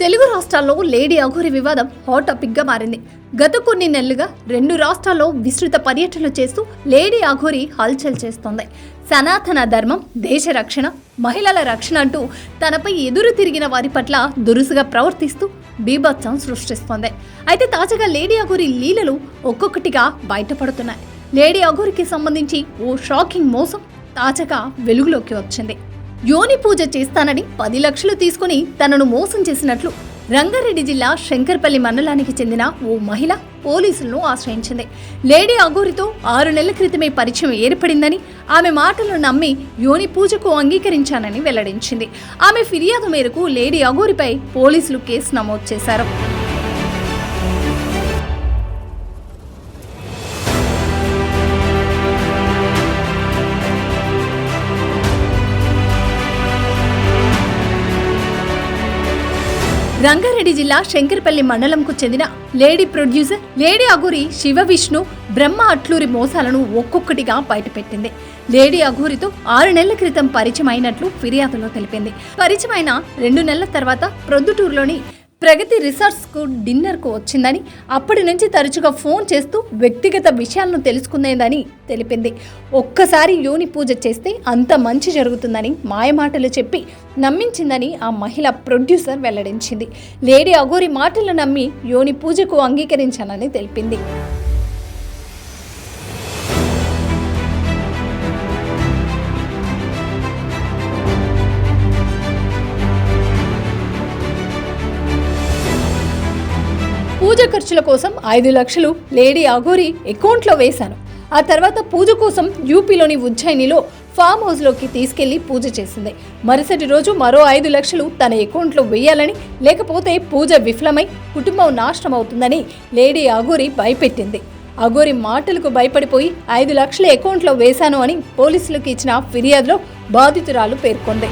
తెలుగు రాష్ట్రాల్లో లేడీ అఘోరి వివాదం హాట్ టాపిక్గా మారింది. గత కొన్ని నెలలుగా 2 రాష్ట్రాల్లో విస్తృత పర్యటనలు చేస్తూ లేడీ అఘోరి హల్చల్ చేస్తోంది. సనాతన ధర్మం, దేశ రక్షణ, మహిళల రక్షణ అంటూ తనపై ఎదురు తిరిగిన వారి పట్ల దురుసుగా ప్రవర్తిస్తూ బీభత్సం సృష్టిస్తోంది. అయితే తాజాగా లేడీ అఘోరి లీలలు ఒక్కొక్కటిగా బయటపడుతున్నాయి. లేడీ అఘోరికి సంబంధించి ఓ షాకింగ్ మోసం తాజాగా వెలుగులోకి వచ్చింది. యోని పూజ చేస్తానని 10 లక్షలు తీసుకుని తనను మోసం చేసినట్లు రంగారెడ్డి జిల్లా శంకర్పల్లి మండలానికి చెందిన ఓ మహిళ పోలీసులను ఆశ్రయించింది. లేడీ అఘోరితో 6 నెలల క్రితమే పరిచయం ఏర్పడిందని, ఆమె మాటలను నమ్మి యోని పూజకు అంగీకరించానని వెల్లడించింది. ఆమె ఫిర్యాదు మేరకు లేడీ అఘోరిపై పోలీసులు కేసు నమోదు చేశారు. రంగారెడ్డి జిల్లా శంకర్పల్లి మండలంకు చెందిన lady producer lady Aghori Shiva Vishnu Brahma Atluri మోసాలను ఒక్కొక్కటిగా బయటపెట్టింది. లేడీ అఘోరితో 6 నెలల క్రితం పరిచయం అయినట్లు ఫిర్యాదులో తెలిపింది. పరిచయమైన 2 నెలల తర్వాత ప్రొద్దుటూరులోని ప్రగతి రిసార్ట్స్కు డిన్నర్కు వచ్చిందని, అప్పటి నుంచి తరచుగా ఫోన్ చేస్తూ వ్యక్తిగత విషయాలను తెలుసుకుందేదని తెలిపింది. ఒక్కసారి యోని పూజ చేస్తే అంత మంచి జరుగుతుందని మాయమాటలు చెప్పి నమ్మించిందని ఆ మహిళ ప్రొడ్యూసర్ వెల్లడించింది. లేడీ అఘోరి మాటలు నమ్మి యోని పూజకు అంగీకరించానని తెలిపింది. పూజ ఖర్చుల కోసం 5 లక్షలు లేడీ అఘోరి అకౌంట్లో వేశాను. ఆ తర్వాత పూజ కోసం యూపీలోని ఉజ్జయినిలో ఫామ్ హౌస్లోకి తీసుకెళ్లి పూజ చేసింది. మరుసటి రోజు మరో 5 లక్షలు తన అకౌంట్లో వేయాలని, లేకపోతే పూజ విఫలమై కుటుంబం నాశనం అవుతుందని లేడీ అఘోరి భయపెట్టింది. అఘోరి మాటలకు భయపడిపోయి 5 లక్షల అకౌంట్లో వేశాను అని పోలీసులకు ఇచ్చిన ఫిర్యాదులో బాధితురాలు పేర్కొంది.